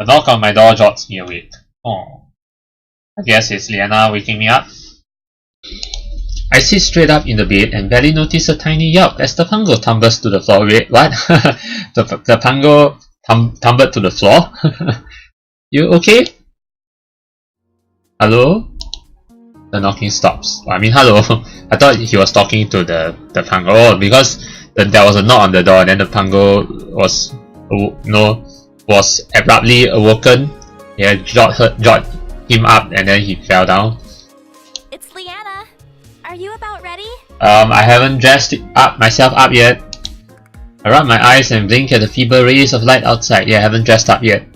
A knock on my door jots me awake. Oh. I guess it's Leanna waking me up. I sit straight up in the bed and barely notice a tiny yelp as the pango tumbles to the floor. Wait, what? the pango tumbled to the floor? You okay? Hello? The knocking stops. I mean, hello. I thought he was talking to the pango. Oh, because there was a knock on the door, and then the pango was abruptly awoken. Yeah, jot him up, and then he fell down. It's Leanna. Are you about ready? I haven't dressed myself up yet. I rub my eyes and blink at the feeble rays of light outside. Yeah, I haven't dressed up yet.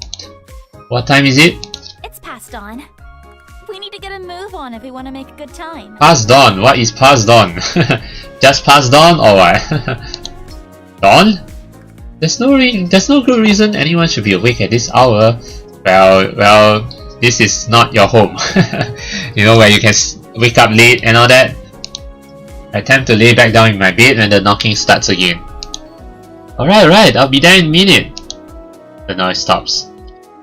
What time is it? It's past dawn. We need to get a move on if we want to make a good time. Past dawn? What is past dawn? Just past dawn or what? Dawn? There's no good reason anyone should be awake at this hour. Well, this is not your home. You know, where you can wake up late and all that. I attempt to lay back down in my bed when the knocking starts again. Alright, I'll be there in a minute. The noise stops.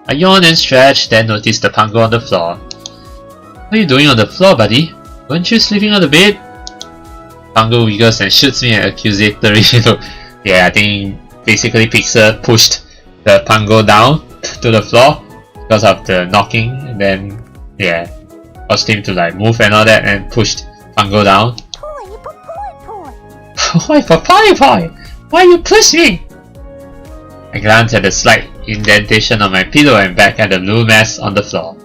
I yawn and stretch, then notice the pango on the floor. What are you doing on the floor, buddy? Weren't you sleeping on the bed? Pango wiggles and shoots me an accusatory look. Yeah, I think basically Pixar pushed the pango down to the floor because of the knocking, and then yeah, caused him to like move and all that and pushed pango down. Poi. Why are you pushing? I glance at the slight indentation on my pillow and back at the blue mess on the floor.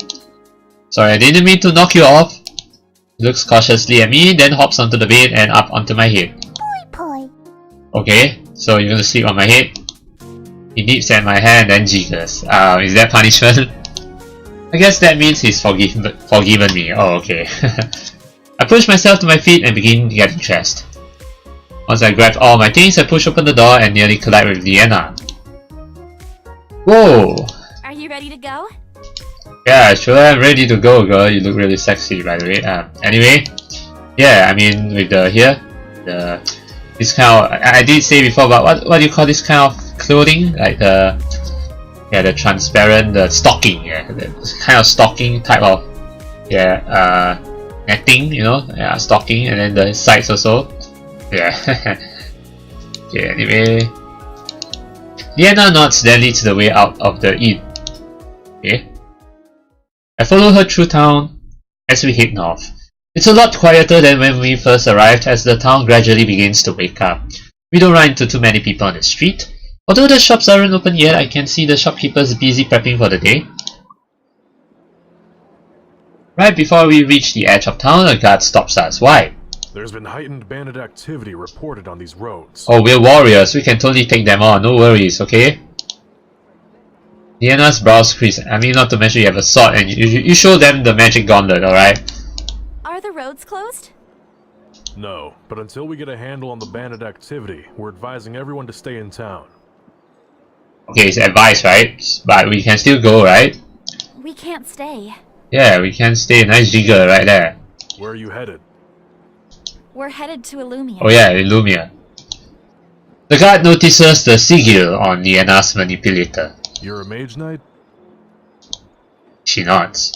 Sorry, I didn't mean to knock you off. He looks cautiously at me, then hops onto the bed and up onto my head. Okay, so you're gonna sleep on my head? He nips at my hand and then jiggles. Is that punishment? I guess that means he's forgiven me. Oh, okay. I push myself to my feet and begin getting dressed. Once I grab all my things, I push open the door and nearly collide with Leanna. Whoa! Are you ready to go? Yeah, sure, I'm ready to go, girl. You look really sexy, by the way. Anyway, yeah, I mean, with this kind of, I did say before, but what do you call this kind of clothing? Like the transparent, the stocking, yeah, the kind of stocking type of, yeah, netting, you know, yeah, stocking, and then the sides also, yeah. Okay, anyway, Leanna nods, then leads the way out of the inn. Okay. I follow her through town as we head north. It's a lot quieter than when we first arrived as the town gradually begins to wake up. We don't run into too many people on the street. Although the shops aren't open yet, I can see the shopkeepers busy prepping for the day. Right before we reach the edge of town, a guard stops us. Why? There's been heightened bandit activity reported on these roads. Oh, we're warriors. We can totally take them on. No worries, okay? Leanna's brows crease. I mean, not to mention you have a sword and you show them the magic gauntlet, alright? Are the roads closed? No, but until we get a handle on the bandit activity, we're advising everyone to stay in town. Okay, it's advice, right? But we can still go, right? We can't stay. Yeah, we can stay. Nice jiggle right there. Where are you headed? We're headed to Illumia. Oh yeah, Illumia. The guard notices the sigil on Leanna's manipulator. You're a Mage-Knight? She nods.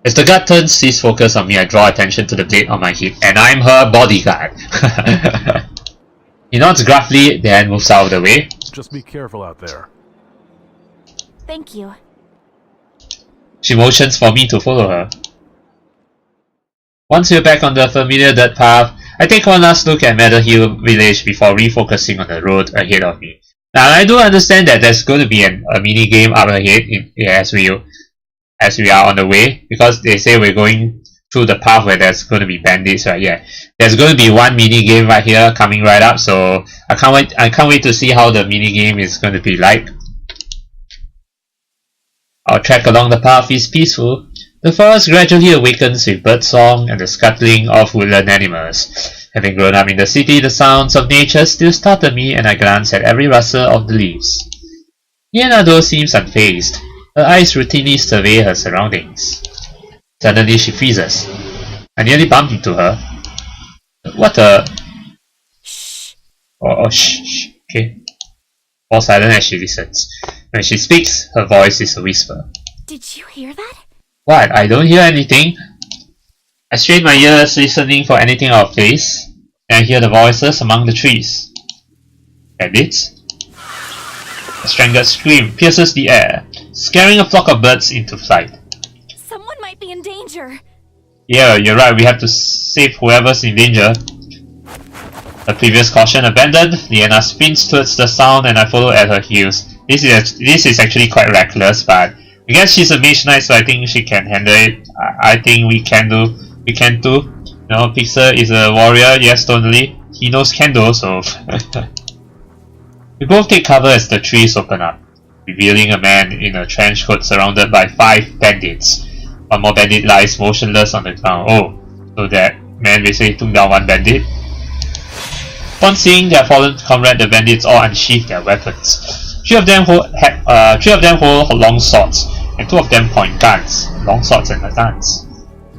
As the guard turns his focus on me, I draw attention to the blade on my hip, and I'm her bodyguard. He nods gruffly, then moves out of the way. Just be careful out there. Thank you. She motions for me to follow her. Once we're back on the familiar dirt path, I take one last look at Meadow Hill Village before refocusing on the road ahead of me. Now, I do understand that there's going to be a mini game up ahead as we are on the way, because they say we're going through the path where there's going to be bandits, right? Yeah, there's going to be one mini game right here coming right up, so I can't wait to see how the mini game is going to be like. Our trek along the path is peaceful. The forest gradually awakens with birdsong and the scuttling of woodland animals. Having grown up in the city, the sounds of nature still startle me, and I glance at every rustle of the leaves. Leanna, though, seems unfazed. Her eyes routinely survey her surroundings. Suddenly she freezes. I nearly bump into her. What the? Shh. Oh, shh. Okay. Fall silent as she listens. When she speaks, her voice is a whisper. Did you hear that? What? I don't hear anything. I strain my ears, listening for anything out of place. Then I hear the voices among the trees. Bandits? A strangled scream pierces the air, scaring a flock of birds into flight. Someone might be in danger. Yeah, you're right, we have to save whoever's in danger. The previous caution abandoned, Leanna sprints towards the sound and I follow at her heels. This is actually quite reckless, but I guess she's a Mage-Knight, so I think she can handle it. I think we can too. You know, Pixar is a warrior, yes, totally. He knows Kendo, so... We both take cover as the trees open up, revealing a man in a trench coat surrounded by 5 bandits. One more bandit lies motionless on the ground. Oh, so that man basically took down one bandit. Upon seeing their fallen comrade, the bandits all unsheathed their weapons. Three of them hold long swords, and 2 of them point guns. Long swords and guns.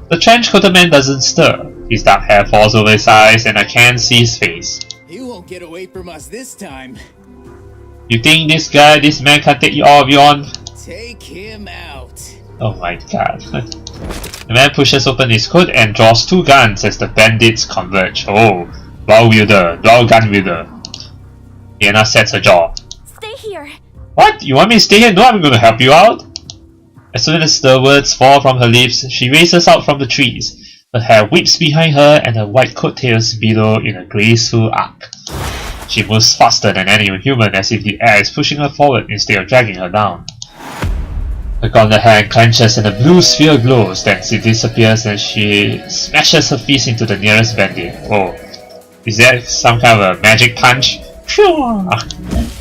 The trench-coated man doesn't stir. His dark hair falls over his eyes, and I can't see his face. You won't get away from us this time. You think this man can take all of you on? Take him out. Oh my god. The man pushes open his coat and draws 2 guns as the bandits converge. Oh, dual gun wielder. Leanna sets her jaw. Stay here. What? You want me to stay here? No, I'm gonna help you out. As soon as the words fall from her lips, she races out from the trees. Her hair whips behind her and her white coattails billow in a graceful arc. She moves faster than any human, as if the air is pushing her forward instead of dragging her down. Her gauntlet hand clenches and a blue sphere glows, then she disappears and she smashes her fist into the nearest bandit. Oh, is that some kind of a magic punch?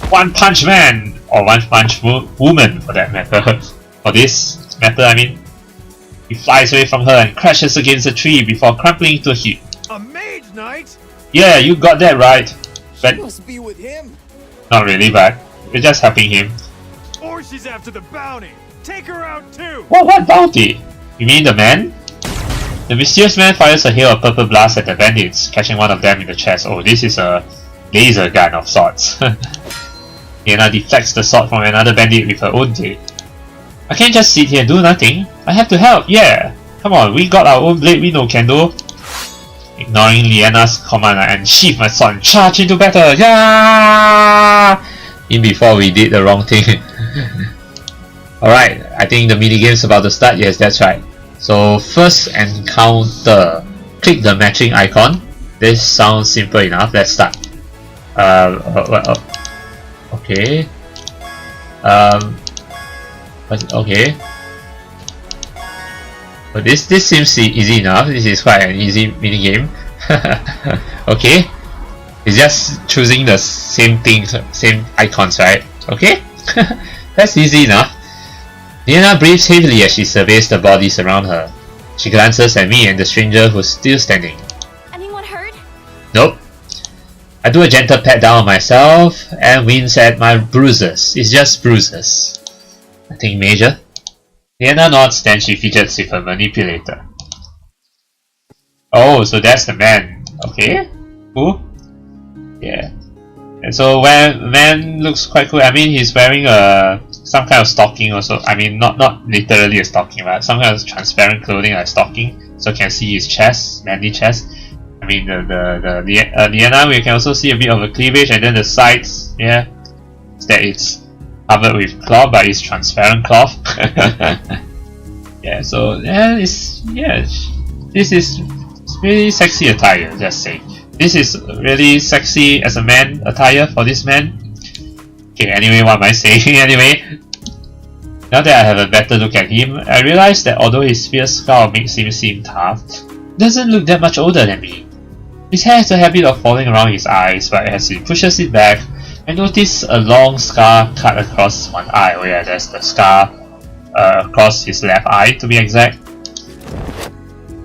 One punch man! Or one punch woman for that matter. For this matter, I mean. He flies away from her and crashes against a tree before crumpling into a heap. A Mage-Knight? Yeah, you got that right. But She must be with him. not really, but we're just helping him. Or she's after the bounty. Take her out too. What bounty? You mean the man? The mysterious man fires a hail of purple blasts at the bandits, catching one of them in the chest. Oh, this is a laser gun of sorts. Leanna deflects the sword from another bandit with her own blade. I can't just sit here and do nothing. I have to help, yeah. Come on, we got our own blade, we know Kendo. Ignoring Leanna's command, I unsheath my sword and charge into battle. Yeah! In before we did the wrong thing. Alright, I think the minigame's about to start. Yes, that's right. So, first encounter. Click the matching icon. This sounds simple enough. Let's start. Okay. Okay. But this seems easy enough. This is quite an easy minigame. Okay. It's just choosing the same things, same icons, right? Okay. That's easy enough. Leanna breathes heavily as she surveys the bodies around her. She glances at me and the stranger who's still standing. Anyone hurt? Nope. I do a gentle pat down on myself and wince at my bruises. It's just bruises. Nothing major. Leanna nods, then she fidgets with her manipulator. Oh, so that's the man. Okay. Cool. Yeah. And so when man looks quite cool. I mean, he's wearing some kind of stocking also. I mean, not literally a stocking, but some kind of transparent clothing like stocking, so you can see his chest, manly chest. I mean, Leanna, we can also see a bit of a cleavage, and then the sides. Yeah, that it's covered with cloth, but it's transparent cloth. Yeah. So this is really sexy attire. Just say. This is really sexy as a man attire for this man. Okay, anyway, what am I saying? Anyway, now that I have a better look at him, I realize that although his fierce scowl makes him seem tough, he doesn't look that much older than me. His hair has a habit of falling around his eyes, but as he pushes it back, I notice a long scar cut across one eye. Oh yeah, there's the scar across his left eye to be exact.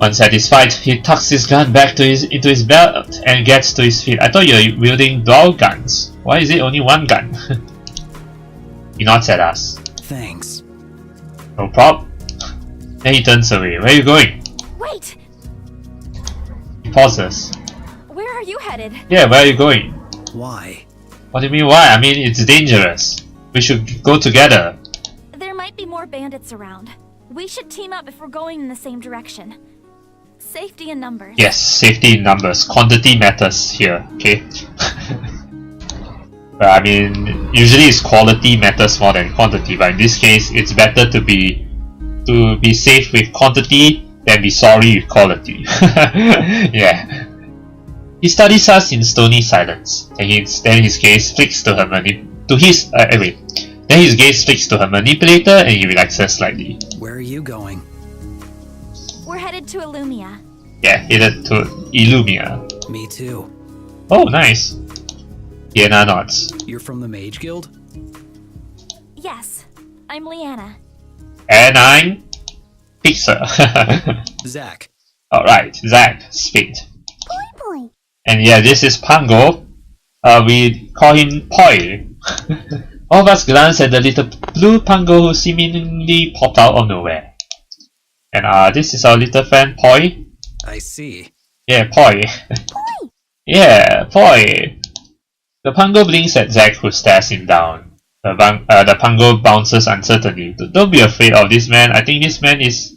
Once satisfied, he tucks his gun back into his belt and gets to his feet. I thought you were wielding dual guns. Why is it only one gun? He nods at us. Thanks. No prob. Then he turns away. Where are you going? Wait! He pauses. Where are you headed? Yeah, where are you going? Why? What do you mean why? I mean, it's dangerous. We should go together. There might be more bandits around. We should team up if we're going in the same direction. Safety in numbers. Yes, safety in numbers. Quantity matters here, okay? But I mean, usually it's quality matters more than quantity, but in this case, it's better to be safe with quantity than be sorry with quality. Yeah. He studies us in stony silence. Then his gaze flicks to her Then his gaze flicks to her manipulator and he relaxes slightly. Where are you going? We're headed to Illumia. Yeah, headed to Illumia. Me too. Oh, nice. Leanna nods. You're from the Mage Guild? Yes, I'm Leanna. And I'm Pixar. Zack. Alright, Zack Spade. Boy. And yeah, this is Pango. We call him Poi. All of us glance at the little blue Pango who seemingly popped out of nowhere. And this is our little friend Poi. I see. Yeah, Poi. Yeah, Poi. The Pango blinks at Zack, who stares him down. The Pango bounces uncertainly. Don't be afraid of this man. I think this man is...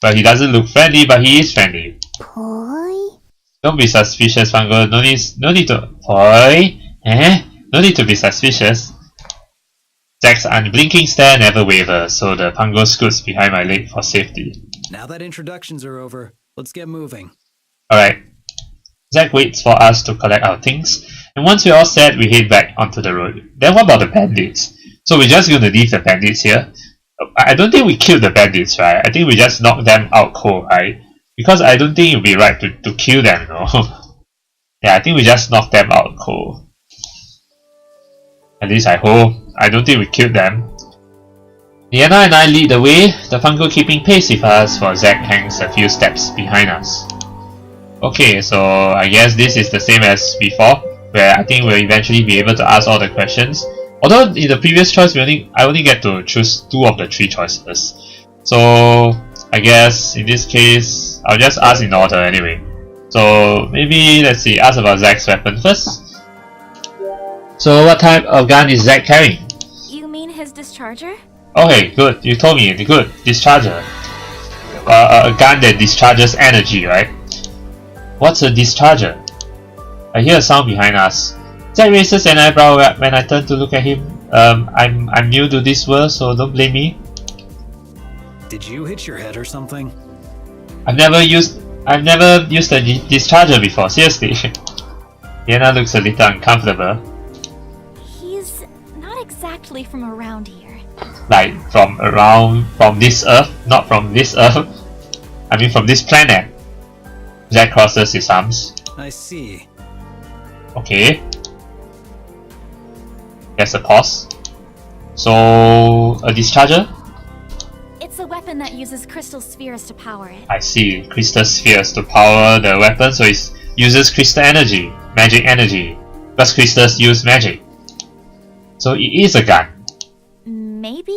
Well, he doesn't look friendly, but he is friendly. Poi? Don't be suspicious, Pango. No need to... Poi? No need to be suspicious. Zack's unblinking stare never wavers, so the Pango scoots behind my leg for safety. Now that introductions are over, let's get moving. Alright. Zack waits for us to collect our things, and once we're all set, we head back onto the road. Then what about the bandits? So we're just gonna leave the bandits here? I don't think we killed the bandits, right? I think we just knocked them out cold, right? Because I don't think it would be right to kill them, you know? Yeah, I think we just knocked them out cold. At least I hope. I don't think we killed them. Leanna and I lead the way, the Pango keeping pace with us, while Zack hangs a few steps behind us. Okay, so I guess this is the same as before, where I think we'll eventually be able to ask all the questions. Although in the previous choice, I only get to choose 2 of the 3 choices. So I guess in this case, I'll just ask in order anyway. So maybe, let's see, ask about Zack's weapon first. So what type of gun is Zack carrying? You mean his discharger? Okay, good. You told me. Good. Discharger. A gun that discharges energy, right? What's a discharger? I hear a sound behind us. Zack raises an eyebrow when I turn to look at him. I'm new to this world, so don't blame me. Did you hit your head or something? I've never used a discharger before. Seriously. Leanna looks a little uncomfortable. He's not exactly from around here. Like from this Earth, not from this Earth. I mean from this planet. Zack crosses his arms. I see. Okay. There's a pause. So, a discharger? It's a weapon that uses crystal spheres to power it. I see. Crystal spheres to power the weapon, so it uses crystal energy. Magic energy. Because crystals use magic. So it is a gun. Maybe?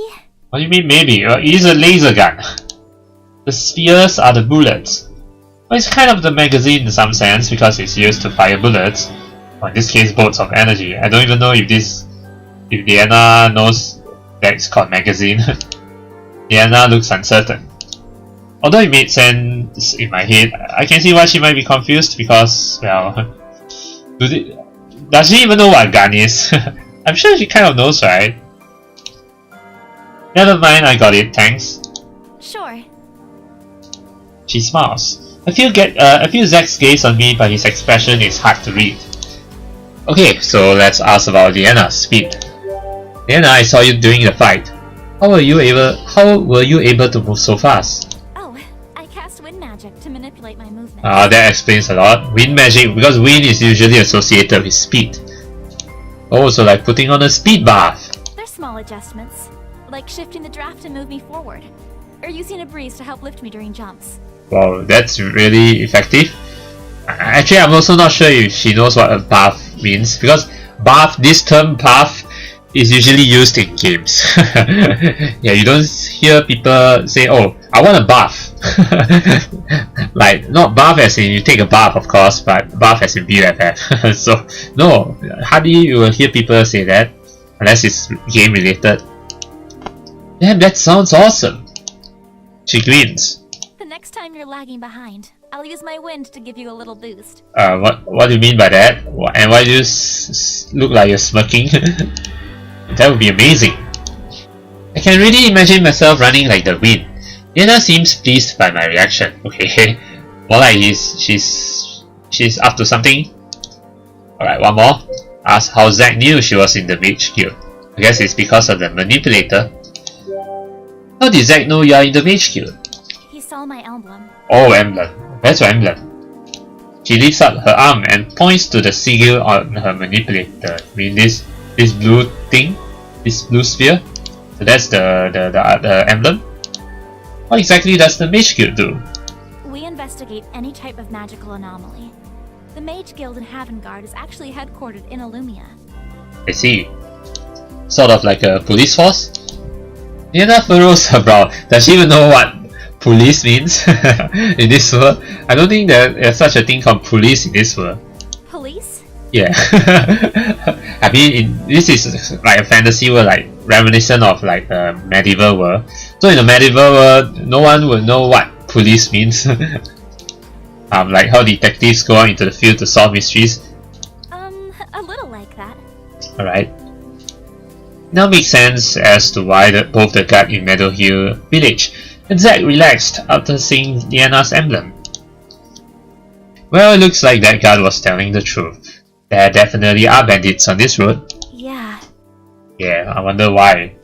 What do you mean maybe? It is a laser gun. The spheres are the bullets. Well, it's kind of the magazine in some sense because it's used to fire bullets. Or in this case, bolts of energy. I don't even know if Leanna knows that it's called magazine. Leanna looks uncertain. Although it made sense in my head, I can see why she might be confused because, well... Does she even know what a gun is? I'm sure she kind of knows, right? Never mind, I got it, thanks. Sure. She smiles. I feel Zack's gaze on me, but his expression is hard to read. Okay, so let's ask about Leanna's speed. Leanna, I saw you during the fight. How were you able to move so fast? Oh, I cast wind magic to manipulate my movement. That explains a lot. Wind magic, because wind is usually associated with speed. Oh, so like putting on a speed buff. They're small adjustments, like shifting the draft to move me forward, or using a breeze to help lift me during jumps. Wow, that's really effective. Actually, I'm also not sure if she knows what a buff means, because this term buff is usually used in games. Yeah, you don't hear people say, oh, I want a buff. Like, not buff as in you take a bath, of course, but buff as in BFF. So, no, hardly you will hear people say that. Unless it's game related. Damn, that sounds awesome! She grins. The next time you're lagging behind, I'll use my wind to give you a little boost. What do you mean by that? And why do you look like you're smirking? That would be amazing. I can really imagine myself running like the wind. Leanna seems pleased by my reaction. Okay, more like she's up to something. Alright, one more. Ask how Zack knew she was in the Mage Guild. I guess it's because of the manipulator. How did Zack know you are in the Mage Guild? He saw my emblem. Oh, emblem. Where's your emblem? She lifts up her arm and points to the sigil on her manipulator. I mean this blue thing? This blue sphere? So that's the emblem? What exactly does the Mage Guild do? We investigate any type of magical anomaly. The Mage Guild in Havengard is actually headquartered in Illumia. I see. Sort of like a police force? Leanna furrows her brow. Does she even know what police means in this world? I don't think there's such a thing called police in this world. Police? Yeah. I mean, this is like a fantasy world, like reminiscent of like the medieval world. So in the medieval world, no one will know what police means. Like how detectives go out into the field to solve mysteries. A little like that. Alright. Now makes sense as to why both the guard in Meadow Hill village and Zack relaxed after seeing Leanna's emblem. Well, it looks like that guard was telling the truth. There definitely are bandits on this road. Yeah. Yeah, I wonder why.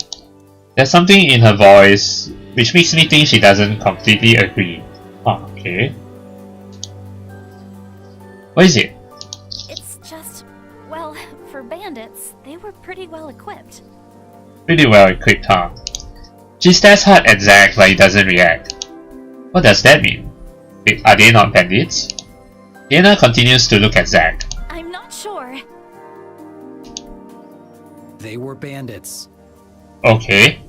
There's something in her voice which makes me think she doesn't completely agree. Oh, okay. What is it? It's just, well, for bandits, they were pretty well equipped. Pretty well equipped, huh? She stares hard at Zack but he doesn't react. What does that mean? Are they not bandits? Leanna continues to look at Zack. I'm not sure. They were bandits. Okay.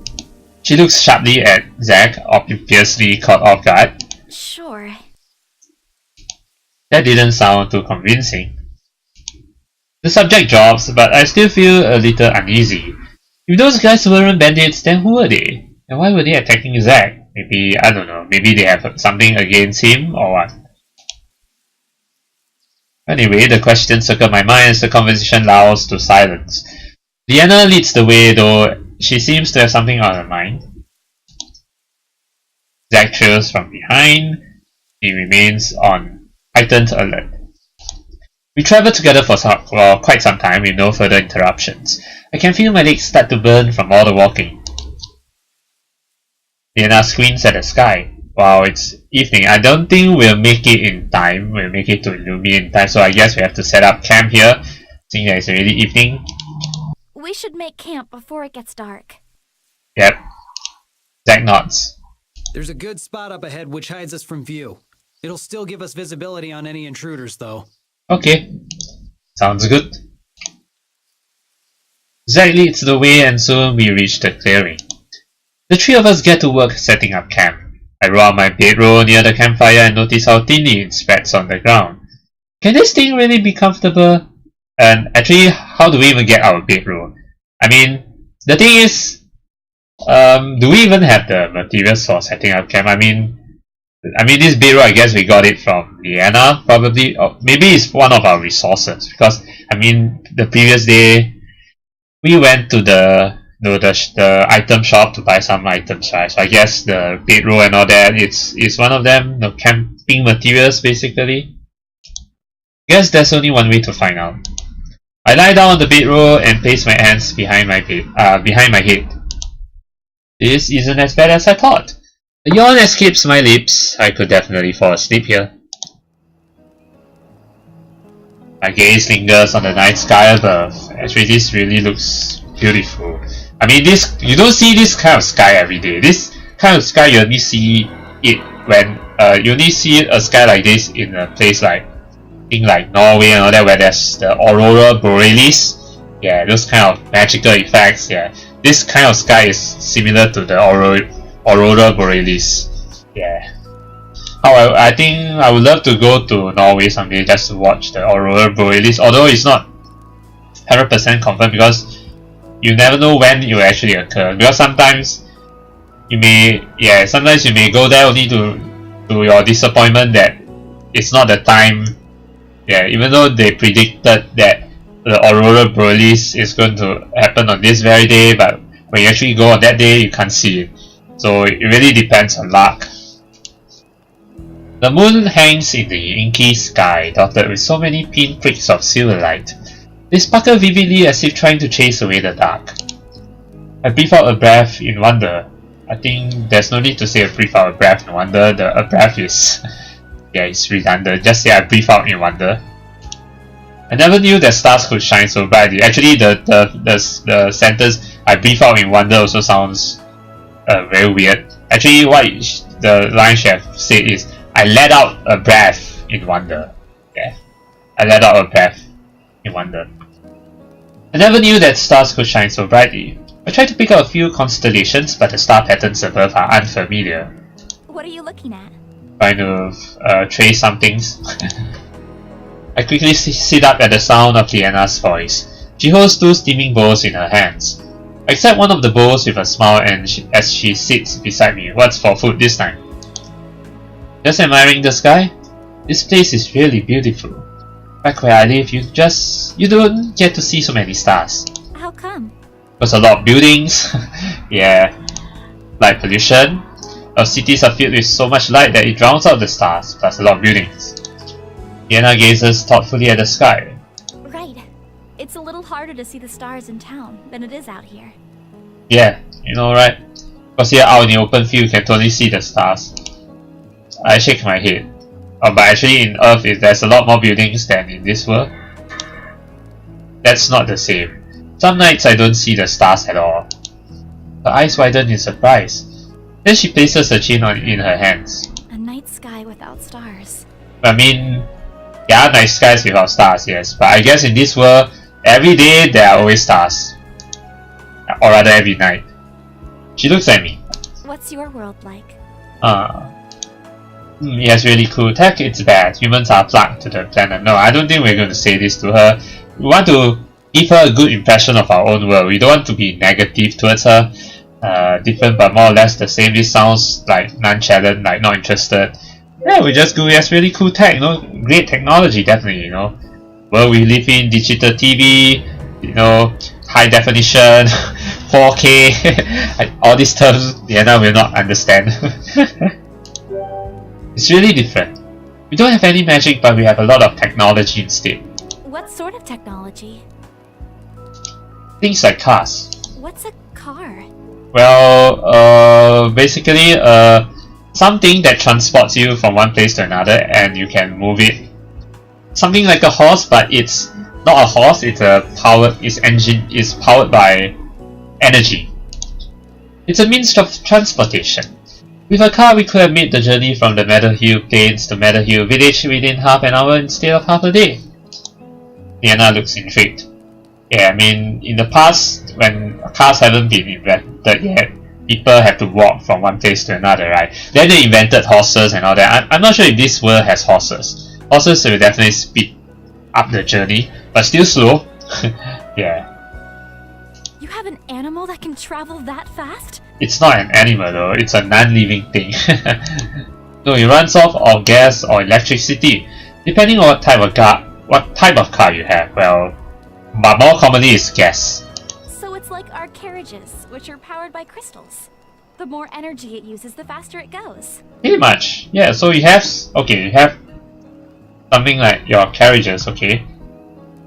She looks sharply at Zack, obviously caught off guard. Sure. That didn't sound too convincing. The subject drops, but I still feel a little uneasy. If those guys weren't bandits, then who were they? And why were they attacking Zack? Maybe, I don't know, maybe they have something against him or what? Anyway, the question circled my mind as the conversation lulls to silence. Leanna leads the way, though she seems to have something on her mind. Zack trails from behind. He remains on heightened alert. We travel together for quite some time with no further interruptions. I can feel my legs start to burn from all the walking. Leanna squints at the sky. Wow, it's evening. I don't think we'll make it in time. We'll make it to Illumia in time, so I guess we have to set up camp here, seeing that it's already evening. We should make camp before it gets dark. Yep. Zack nods. There's a good spot up ahead which hides us from view. It'll still give us visibility on any intruders, though. Okay. Sounds good. Zack leads the way and soon we reach the clearing. The three of us get to work setting up camp. I roll out my bedroll near the campfire and notice how thinly it spreads on the ground. Can this thing really be comfortable? And actually, how do we even get our bedroll? I mean, the thing is, do we even have the materials for setting up camp? I mean, this bedroll, I guess we got it from Leanna, probably. Or maybe it's one of our resources, because, I mean, the previous day, we went to the item shop to buy some items, right? So I guess the bedroll and all that, it's one of them, the camping materials, basically. Guess there's only one way to find out. I lie down on the bedroll and place my hands behind my head. This isn't as bad as I thought. A yawn escapes my lips. I could definitely fall asleep here. My gaze lingers on the night sky above. Actually, this really looks beautiful. I mean, you don't see this kind of sky every day. This kind of sky you only see it when you only see a sky like this in a place like Norway and all that, where there's the aurora borealis. Yeah, those kind of magical effects. Yeah, this kind of sky is similar to the aurora borealis. Yeah. However, I think I would love to go to Norway someday just to watch the aurora borealis. Although it's not 100% confirmed because you never know when it will actually occur, because sometimes you may go there only to your disappointment that it's not the time. Yeah, even though they predicted that the aurora borealis is going to happen on this very day, but when you actually go on that day, you can't see it. So it really depends on luck. The moon hangs in the inky sky, dotted with so many pinpricks of silver light. They sparkle vividly as if trying to chase away the dark. I breathe out a breath in wonder. I think there's no need to say I breathe out a breath in wonder. A breath is yeah, it's redundant. Just say I breathe out in wonder. I never knew that stars could shine so brightly. Actually, the sentence "I breathe out in wonder" also sounds very weird. Actually, what the line should have said is "I let out a breath in wonder." Yeah, I let out a breath in wonder. I never knew that stars could shine so brightly. I tried to pick out a few constellations, but the star patterns above are unfamiliar. What are you looking at? Trying to trace some things. I quickly sit up at the sound of Leanna's voice. She holds 2 steaming bowls in her hands. I accept one of the bowls with a smile as she sits beside me. What's for food this time? Just admiring the sky? This place is really beautiful. Back where I live, you don't get to see so many stars. How come? There's a lot of buildings. Yeah, light pollution. Our cities are filled with so much light that it drowns out the stars, plus a lot of buildings. Leanna gazes thoughtfully at the sky. Right. It's a little harder to see the stars in town than it is out here. Yeah, you know, right? Because here out in the open field you can totally see the stars. I shake my head. But actually in Earth there's a lot more buildings than in this world. That's not the same. Some nights I don't see the stars at all. Her eyes widen in surprise. Then she places her chin in her hands. A night sky without stars. I mean, there are night skies without stars, yes, but I guess in this world, every day there are always stars. Or rather, every night. She looks at me. What's your world like? Yes, really cool tech, it's bad. Humans are plugged to the planet. No, I don't think we're going to say this to her. We want to give her a good impression of our own world. We don't want to be negative towards her. Different but more or less the same. This sounds like nonchalant, like not interested. Yeah, we just go, yes, really cool tech, you know, great technology, definitely, you know. World we live in, digital TV, you know, high definition, 4K, all these terms Leanna will not understand. It's really different. We don't have any magic, but we have a lot of technology instead. What sort of technology? Things like cars. What's a car? Well, basically, something that transports you from one place to another and you can move it. Something like a horse, but it's not a horse, it's powered by energy. It's a means of transportation. With a car, we could have made the journey from the Meadow Hill Plains to Meadow Hill Village within half an hour instead of half a day. Leanna looks intrigued. Yeah, I mean, in the past, when cars haven't been invented yet, people have to walk from one place to another, right? Then they invented horses and all that. I'm not sure if this world has horses. Horses will definitely speed up the journey, but still slow. Yeah. You have an animal that can travel that fast? It's not an animal though, it's a non-living thing. No, it runs off of gas or electricity, depending on what type of car you have. Well, but more commonly it's gas. So it's like our carriages, which are powered by crystals. The more energy it uses, the faster it goes. Pretty much, yeah. So you have something like your carriages, okay.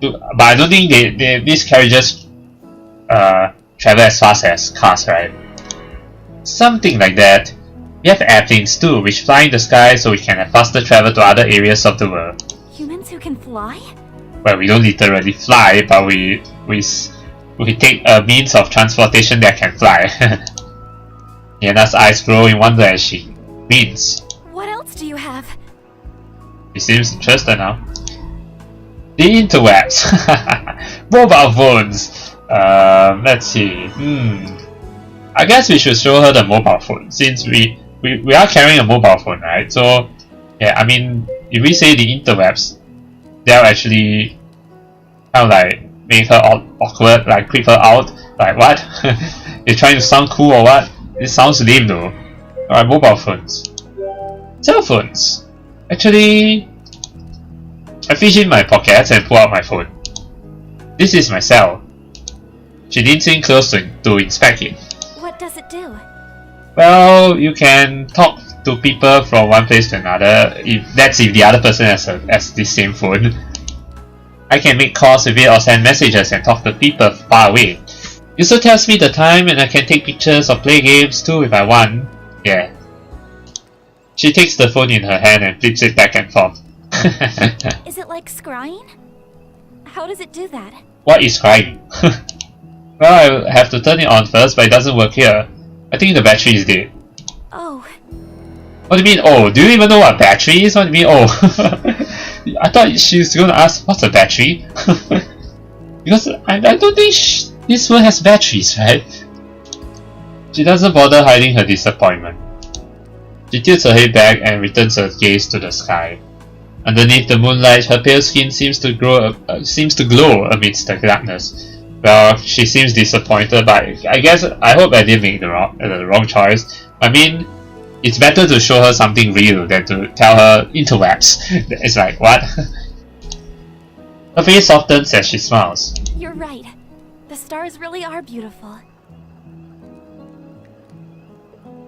But I don't think these carriages travel as fast as cars, right? Something like that. We have airplanes too, which fly in the sky so we can have faster travel to other areas of the world. Humans who can fly? Well, we don't literally fly, but we take a means of transportation that can fly. Leanna's eyes grow in wonder as she reads. What else do you have? She seems interested now. The interwebs. Mobile phones. Let's see. I guess we should show her the mobile phone since we are carrying a mobile phone, right? So yeah, I mean, if we say the interwebs, they'll actually kind of like make her awkward, like creep her out. Like what? You're trying to sound cool or what? This sounds lame though. Alright, mobile phones. Cell phones. Actually, I fish in my pockets and pull out my phone. This is my cell. She leans in close to inspect it. What does it do? Well, you can talk to people from one place to another. If the other person has the same phone. I can make calls with it or send messages and talk to people far away. It also tells me the time, and I can take pictures or play games too if I want. Yeah. She takes the phone in her hand and flips it back and forth. Is it like scrying? How does it do that? What is scrying? Well, I have to turn it on first, but it doesn't work here. I think the battery is dead. Oh. What do you mean, oh? Do you even know what battery is? What do you mean, oh? I thought she was going to ask, what's a battery? Because I don't think this one has batteries, right? She doesn't bother hiding her disappointment. She tilts her head back and returns her gaze to the sky. Underneath the moonlight, her pale skin seems to glow amidst the darkness. Well, she seems disappointed, but I hope I didn't make the wrong choice. I mean, it's better to show her something real than to tell her interwebs. It's like, what? Her face softens as she smiles. You're right. The stars really are beautiful.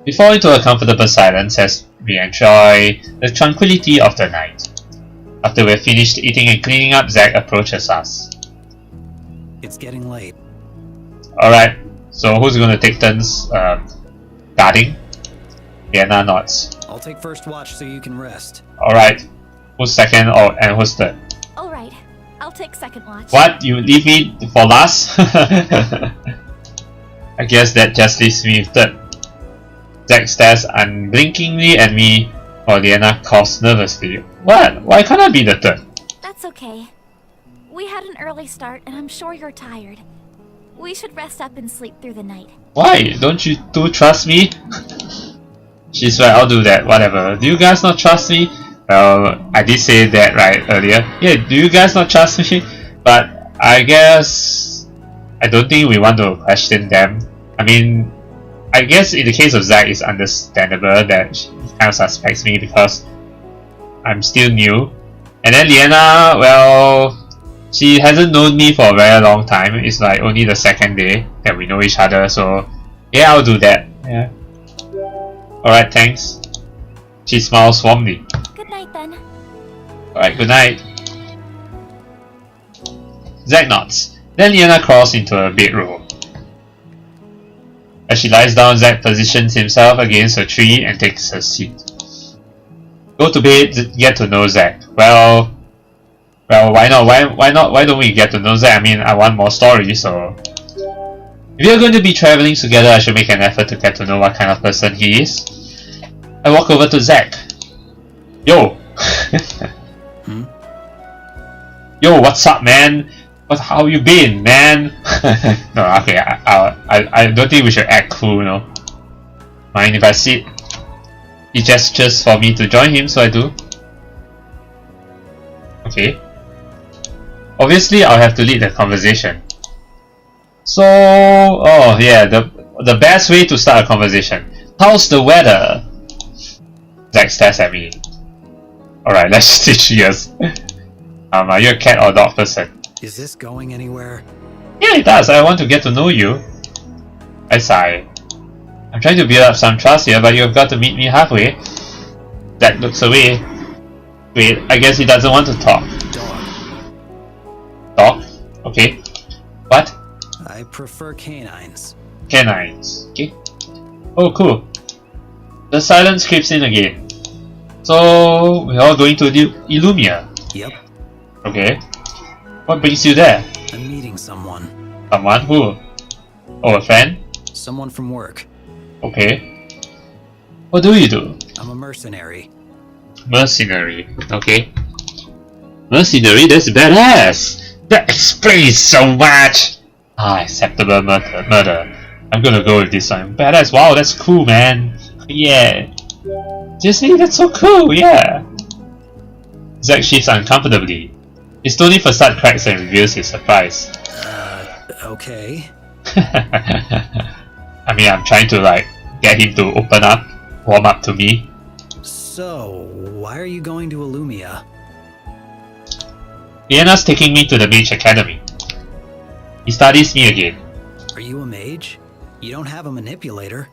We fall into a comfortable silence as we enjoy the tranquility of the night. After we're finished eating and cleaning up, Zack approaches us. It's getting late. Alright, so who's gonna take turns guarding? Leanna nods. I'll take first watch so you can rest. Alright, who's second and who's third? Alright, I'll take second watch. What? You leave me for last? I guess that just leaves me third. Zack stares unblinkingly at me while Leanna coughs nervously. What? Why can't I be the third? That's okay. We had an early start and I'm sure you're tired. We should rest up and sleep through the night. Why? Don't you two trust me? She's right, I'll do that, whatever. Do you guys not trust me? Well, I did say that right earlier. Yeah, do you guys not trust me? But I guess I don't think we want to question them. I mean, I guess in the case of Zack, it's understandable that he kind of suspects me because I'm still new. And then Leanna, well, she hasn't known me for a very long time. It's like only the second day that we know each other, so yeah, I'll do that. Yeah. Alright, thanks. She smiles warmly. Good night then. Alright, good night. Zack nods. Then Leanna crawls into her bedroll. As she lies down, Zack positions himself against a tree and takes a seat. Go to bed, get to know Zack. Well, why not? Why don't we get to know Zack? I mean, I want more stories, so if you're going to be traveling together, I should make an effort to get to know what kind of person he is. I walk over to Zack. Yo! Yo, what's up, man? How you been, man? No, okay, I don't think we should act cool, you know. Mind if I sit? He gestures for me to join him, so I do. Okay. Obviously, I'll have to lead the conversation. So, oh yeah, the best way to start a conversation. How's the weather? Zack stares at me. Alright, let's switch gears. Are you a cat or dog person? Is this going anywhere? Yeah, it does. I want to get to know you. I sigh. I'm trying to build up some trust here, but you've got to meet me halfway. Zack looks away. Wait, I guess he doesn't want to talk. Dog? Okay. What? I prefer canines. Canines. Okay. Oh, cool. The silence creeps in again. So, we're all going to Illumia. Yep. Okay. What brings you there? I'm meeting someone. Someone? Who? Oh, a friend? Someone from work. Okay. What do you do? I'm a mercenary. Mercenary. Okay. Mercenary? That's badass! That explains so much! Ah, acceptable murder. I'm gonna go with this one. Badass. Wow, that's cool, man. Yeah. Seriously, that's so cool, yeah. Zack shifts uncomfortably. His Tony facade cracks and reveals his surprise. Okay. I mean, I'm trying to like get him to open up, warm up to me. So, why are you going to Illumia? Leanna's taking me to the Mage Academy. He studies me again. Are you a mage? You don't have a manipulator.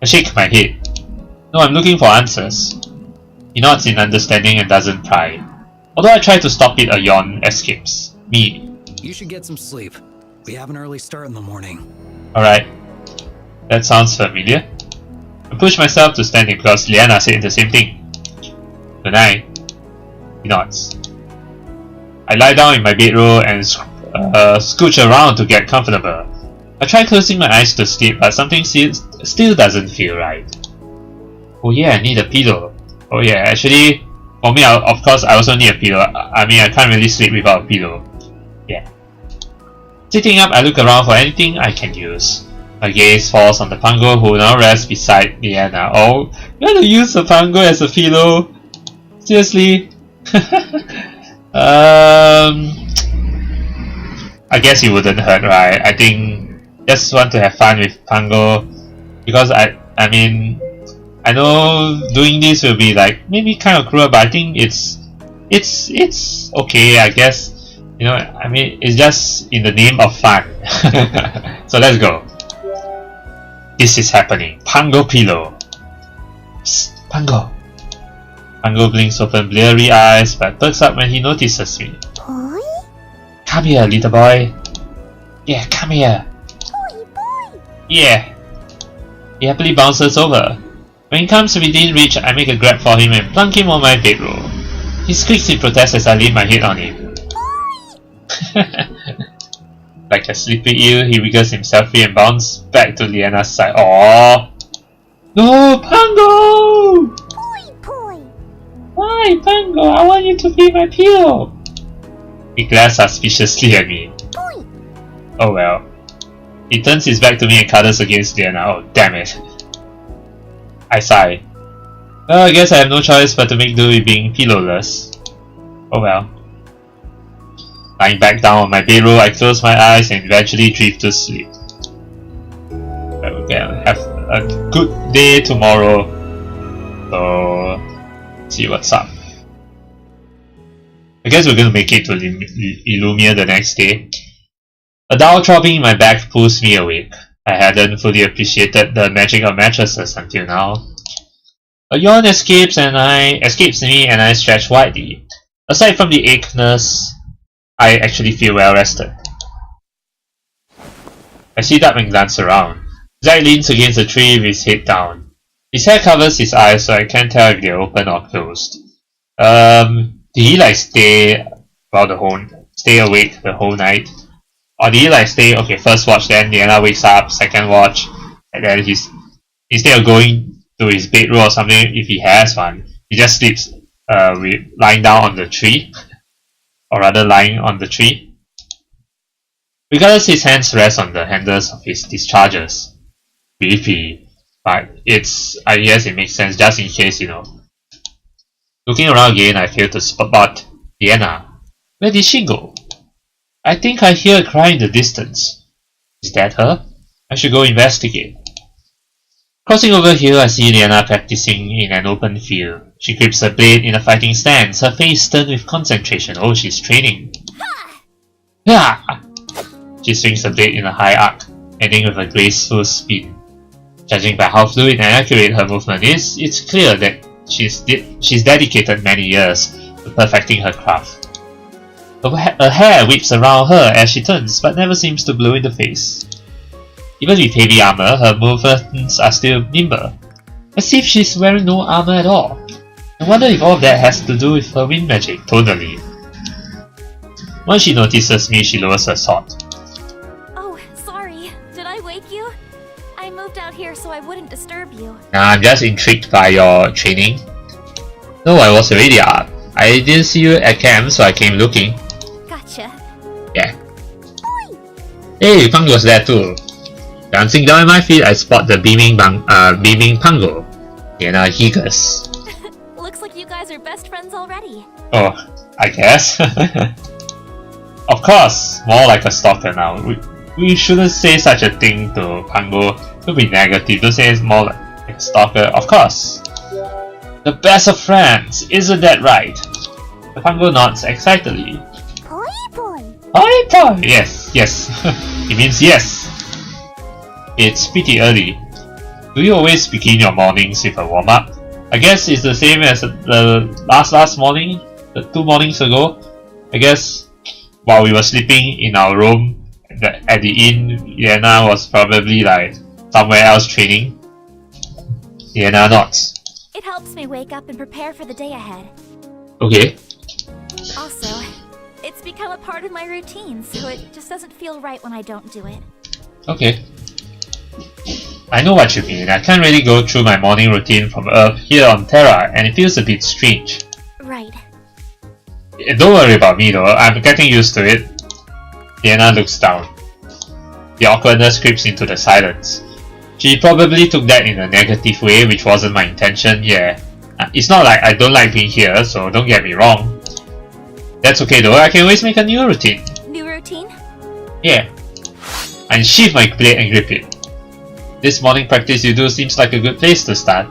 I shake my head. No, I'm looking for answers. He nods in understanding and doesn't pry. Although I try to stop it, a yawn escapes me. You should get some sleep. We have an early start in the morning. Alright. That sounds familiar. I push myself to stand in because Leanna said the same thing. Good night. He nods. I lie down in my bedroll and scooch around to get comfortable. I try closing my eyes to sleep, but something still doesn't feel right. Oh yeah, I need a pillow. Oh yeah, actually, for me, of course, I also need a pillow. I mean, I can't really sleep without a pillow. Yeah. Sitting up, I look around for anything I can use. My gaze falls on the pango who now rests beside Leanna. Oh, you want to use the pango as a pillow? Seriously? I guess it wouldn't hurt, right? I think just want to have fun with pango, because I mean, I know doing this will be like maybe kind of cruel, but I think it's okay, I guess. You know, I mean, it's just in the name of fun. So let's go. This is happening. Pango pillow. Psst, Pango. Pango blinks open bleary eyes, but perks up when he notices me. Boy? Come here, little boy. Yeah, come here. Boy. Yeah. He happily bounces over. When he comes within reach, I make a grab for him and plunk him on my bedroll. He squeaks in protest as I lay my head on him. Like a sleepy eel, he wiggles himself free and bounces back to Leanna's side. Aww! No, Pango! Boy. Why, Pango? I want you to be my pillow! He glares suspiciously at me. Boy. Oh well. He turns his back to me and cuddles against Leanna. Oh, damn it. I sigh. Well, I guess I have no choice but to make do with being pillowless. Oh well. Lying back down on my bedroll, I close my eyes and eventually drift to sleep. Okay, I'll have a good day tomorrow. So, see what's up. I guess we're gonna make it to Illumia the next day. A dull throbbing in my back pulls me awake. I hadn't fully appreciated the magic of mattresses until now. A yawn escapes me and I stretch widely. Aside from the acheness, I actually feel well rested. I sit up and glance around. Zack leans against a tree with his head down. His hair covers his eyes, so I can't tell if they're open or closed. Did he like stay awake the whole night? Or did he like stay, okay, first watch, then Leanna wakes up, second watch, and then instead of going to his bedroom or something, if he has one, he just sleeps lying down on the tree. Or rather lying on the tree. Regardless, his hands rest on the handles of his discharges. Beefy. But I guess it makes sense just in case, you know. Looking around again, I fail to spot Leanna. Where did she go? I think I hear a cry in the distance. Is that her? I should go investigate. Crossing over here, I see Leanna practicing in an open field. She grips her blade in a fighting stance, her face stern with concentration. Oh, she's training. Ha! She swings her blade in a high arc, ending with a graceful spin. Judging by how fluid and accurate her movement is, it's clear that she's dedicated many years to perfecting her craft. Her hair whips around her as she turns, but never seems to blow in the face. Even with heavy armor, her movements are still nimble, as if she's wearing no armor at all. I wonder if all of that has to do with her wind magic, totally. Once she notices me, she lowers her sword. Oh, sorry. Did I wake you? I moved out here so I wouldn't disturb you. Nah, I'm just intrigued by your training. No, I was already up. I didn't see you at camp, so I came looking. Gotcha. Yeah. Hey, Pango's there too. Dancing down at my feet, I spot the beaming Pango. Leanna giggles. Looks like you guys are best friends already. Oh, I guess. Of course, more like a stalker now. We shouldn't say such a thing to Pango. Don't be negative, don't say it's more like a stalker. Of course. The best of friends, isn't that right? The Pango nods excitedly. Poi! Yes, yes. It means yes. It's pretty early. Do you always begin your mornings with a warm-up? I guess it's the same as the last morning, the 2 mornings ago. I guess while we were sleeping in our room at the inn, Leanna was probably like somewhere else training. Leanna nods. It helps me wake up and prepare for the day ahead. Okay. Also, it's become a part of my routine, so it just doesn't feel right when I don't do it. Okay. I know what you mean. I can't really go through my morning routine from Earth here on Terra, and it feels a bit strange. Right. Don't worry about me though, I'm getting used to it. Leanna looks down. The awkwardness creeps into the silence. She probably took that in a negative way, which wasn't my intention, yeah. It's not like I don't like being here, so don't get me wrong. That's okay though, I can always make a new routine. New routine? Yeah. I unsheath my blade and grip it. This morning practice you do seems like a good place to start.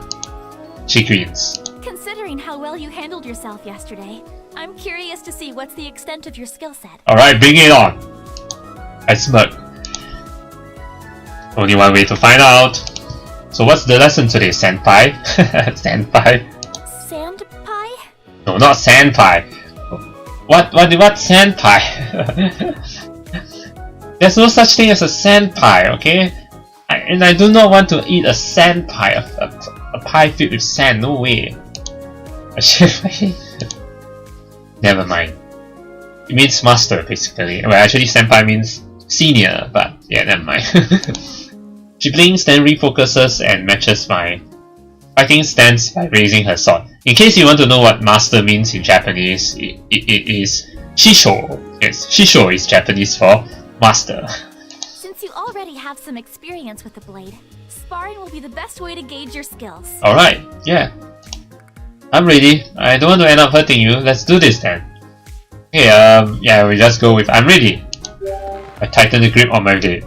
She grins. Considering how well you handled yourself yesterday, I'm curious to see what's the extent of your skill set. Alright, bring it on. I smirk. Only one way to find out. So what's the lesson today, senpai? Senpai? Sand pie? No, not senpai. What senpai? There's no such thing as a senpai, okay? And I do not want to eat a sand pie, a pie filled with sand, no way. Never mind. It means master, basically. Well, actually senpai means senior, but yeah, never mind. She blinks, then refocuses and matches my fighting stance by raising her sword. In case you want to know what master means in Japanese, it is shisho. Yes, shisho is Japanese for master. Since you already have some experience with the blade, sparring will be the best way to gauge your skills. Alright, yeah. I'm ready. I don't want to end up hurting you. Let's do this then. Okay, yeah, we just go with I'm ready. I tighten the grip on my blade.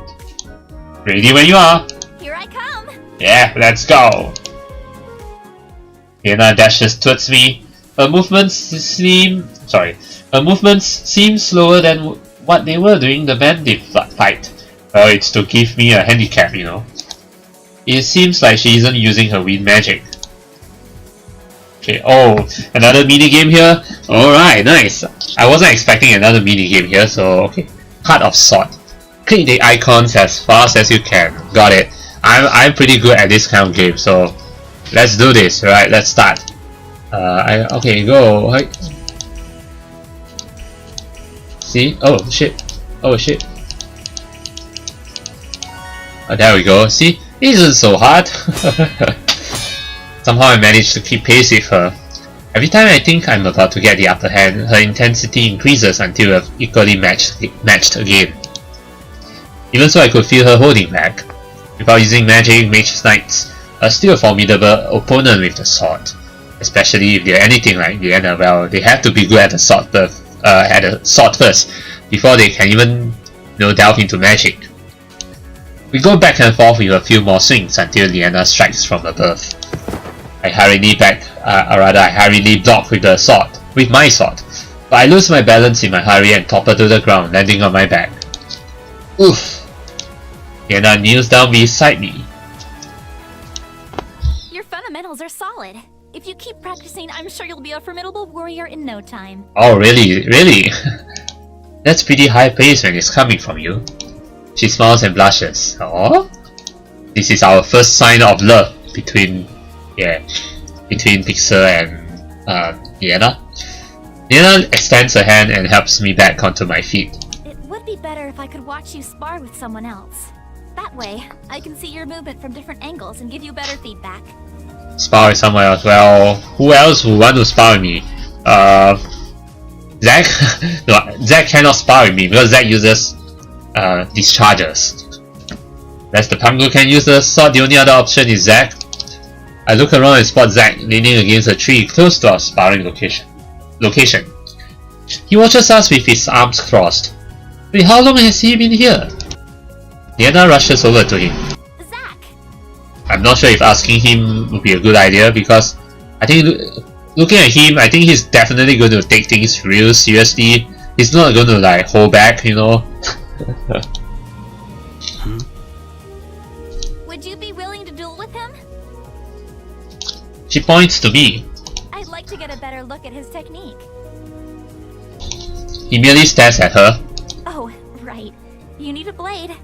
Ready when you are. Here I come. Yeah, let's go. Leanna dashes towards me. Her movements seem slower than what they were during the bandit fight. Well, it's to give me a handicap, you know. It seems like she isn't using her wind magic. Okay, oh, another minigame here? Alright, nice. I wasn't expecting another minigame here, so okay. Heart of Sword. Click the icons as fast as you can. Got it. I'm pretty good at this kind of game, so let's do this. Right, let's start. Okay, go. Hi. See? Oh shit. Oh shit. Oh, there we go. See? It isn't so hard. Somehow I managed to keep pace with her. Every time I think I'm about to get the upper hand, her intensity increases until we're equally matched again. Even so, I could feel her holding back. Without using magic, Mage-Knights are still a formidable opponent with the sword. Especially if they're anything like Leanna, well, they have to be good at the sword first, before they can even delve into magic. We go back and forth with a few more swings until Leanna strikes from above. I hurriedly block with my sword, but I lose my balance in my hurry and topple to the ground, landing on my back. Oof! Leanna kneels down beside me. Your fundamentals are solid. If you keep practicing, I'm sure you'll be a formidable warrior in no time. Oh really? Really? That's pretty high praise when it's coming from you. She smiles and blushes. Oh? This is our first sign of love between Pixar and Leanna. Leanna extends her hand and helps me back onto my feet. It would be better if I could watch you spar with someone else. That way, I can see your movement from different angles and give you better feedback. Spar with someone else? Well, who else would want to spar with me? Zack? No, Zack cannot spar with me because Zack uses discharges. As the Pango can use the sword, the only other option is Zack. I look around and spot Zack leaning against a tree close to our sparring location. He watches us with his arms crossed. Wait, how long has he been here? Leanna rushes over to him. Zack! I'm not sure if asking him would be a good idea because I think looking at him, I think he's definitely going to take things real seriously. He's not going to like hold back, you know. Would you be willing to duel with him? She points to me. I'd like to get a better look at his technique. He merely stares at her. Oh, right. You need a blade.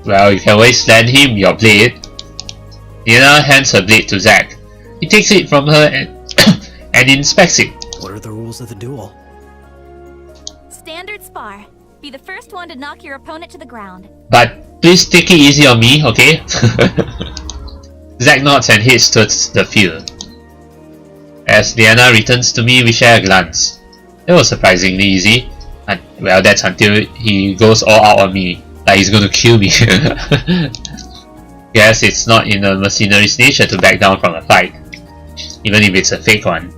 Well, you can always lend him your blade. Leanna hands her blade to Zack. He takes it from her and inspects it. What are the rules of the duel? Standard spar. Be the first one to knock your opponent to the ground. But please take it easy on me, okay? Zack nods and heads towards the field. As Leanna returns to me, we share a glance. It was surprisingly easy. And, well, that's until he goes all out on me. Like he's gonna kill me. Yes, it's not in a mercenary's nature to back down from a fight. Even if it's a fake one.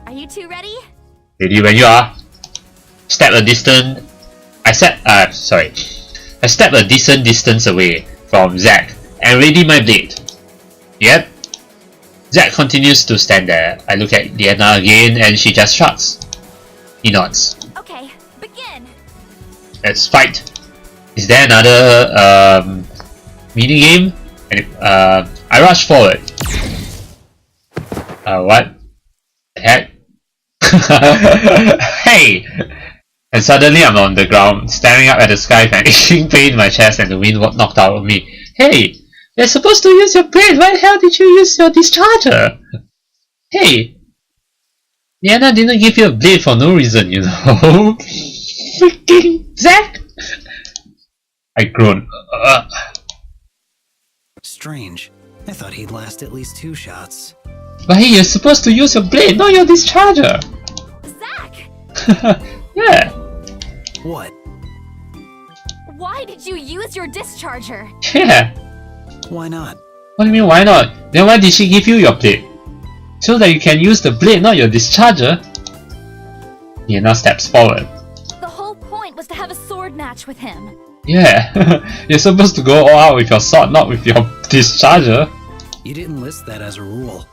Are you two ready? Ready when you are. I step a decent distance away from Zack and ready my blade. Yep. Zack continues to stand there. I look at Leanna again and she just shrugs. He nods. Okay, begin! Let's fight. Is there another mini game? And I rush forward. What the heck? Hey! And suddenly I'm on the ground, staring up at the sky with an itching pain in my chest and the wind knocked out of me. Hey! You're supposed to use your blade! Why the hell did you use your discharger? Hey! Leanna didn't give you a blade for no reason, you know. Freaking Zack! I groan. Strange. I thought he'd last at least 2 shots. But hey, you're supposed to use your blade, not your discharger! Zack! Yeah. What? Why did you use your discharger? Yeah. Why not? What do you mean, why not? Then why did she give you your blade? So that you can use the blade, not your discharger? Leanna steps forward. The whole point was to have a sword match with him. Yeah, you're supposed to go all out with your sword, not with your discharger. You didn't list that as a rule.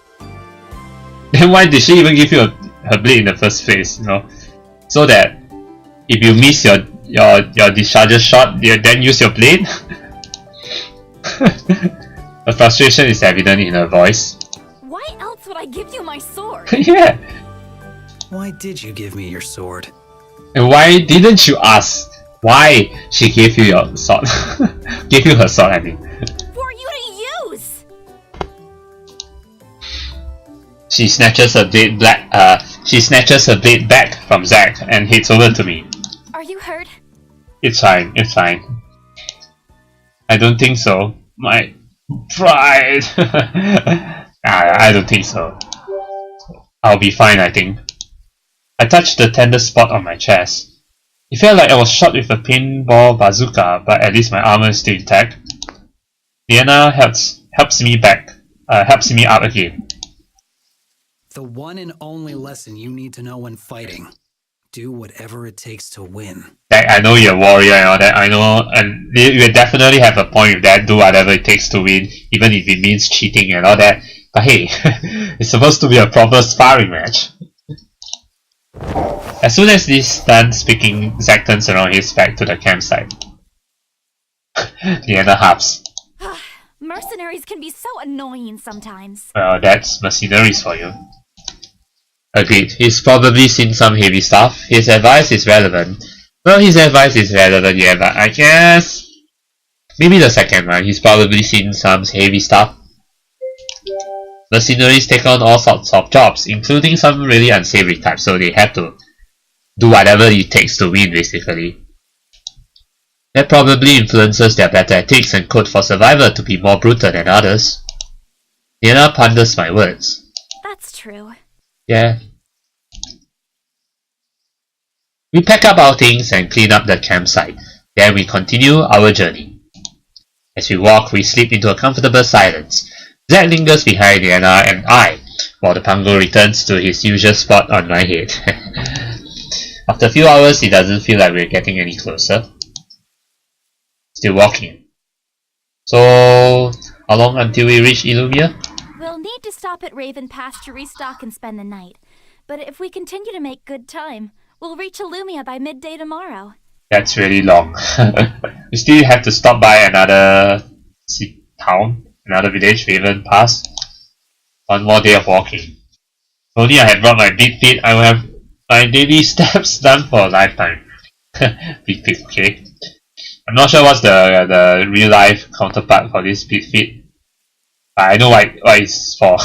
Then why did she even give you her blade in the first place, you know? So that if you miss your discharger shot, you then use your blade? The frustration is evident in her voice. Why else would I give you my sword? Yeah. Why did you give me your sword? And why didn't you ask why she gave you your sword? Gave you her sword, I mean. For you to use! She snatches her blade back from Zack and heads over to me. Are you hurt? It's fine, it's fine. I don't think so. My pride. I don't think so. I'll be fine, I think. I touched the tender spot on my chest. It felt like I was shot with a paintball bazooka, but at least my armor is still intact. Leanna helps me up again. The one and only lesson you need to know when fighting. Do whatever it takes to win. Like, I know you're a warrior and all that, I know, and you definitely have a point with that, do whatever it takes to win, even if it means cheating and all that. But hey, it's supposed to be a proper sparring match. As soon as this done speaking, Zack turns around his back to the campsite. Leanna huffs. Mercenaries can be so annoying sometimes. Well, that's mercenaries for you. Agreed. He's probably seen some heavy stuff. His advice is relevant. Well, his advice is relevant, yeah, but I guess maybe the second one. He's probably seen some heavy stuff. Mercenaries take on all sorts of jobs, including some really unsavory types, so they have to do whatever it takes to win, basically. That probably influences their better ethics and code for survival to be more brutal than others. Leanna ponders my words. That's true. Yeah. We pack up our things and clean up the campsite. Then we continue our journey. As we walk, we slip into a comfortable silence. Zack lingers behind Leanna and I, while the pango returns to his usual spot on my head. After a few hours, it doesn't feel like we're getting any closer. Still walking. So, how long until we reach Illumia? We'll need to stop at Raven Pass to restock and spend the night. But if we continue to make good time, we'll reach Illumia by midday tomorrow. That's really long. We still have to stop by another town, another village, Raven Pass. One more day of walking. If only I had brought my big feet, I would have my daily steps done for a lifetime. Big feet, okay. I'm not sure what's the real life counterpart for this big feet. But I know what it's for.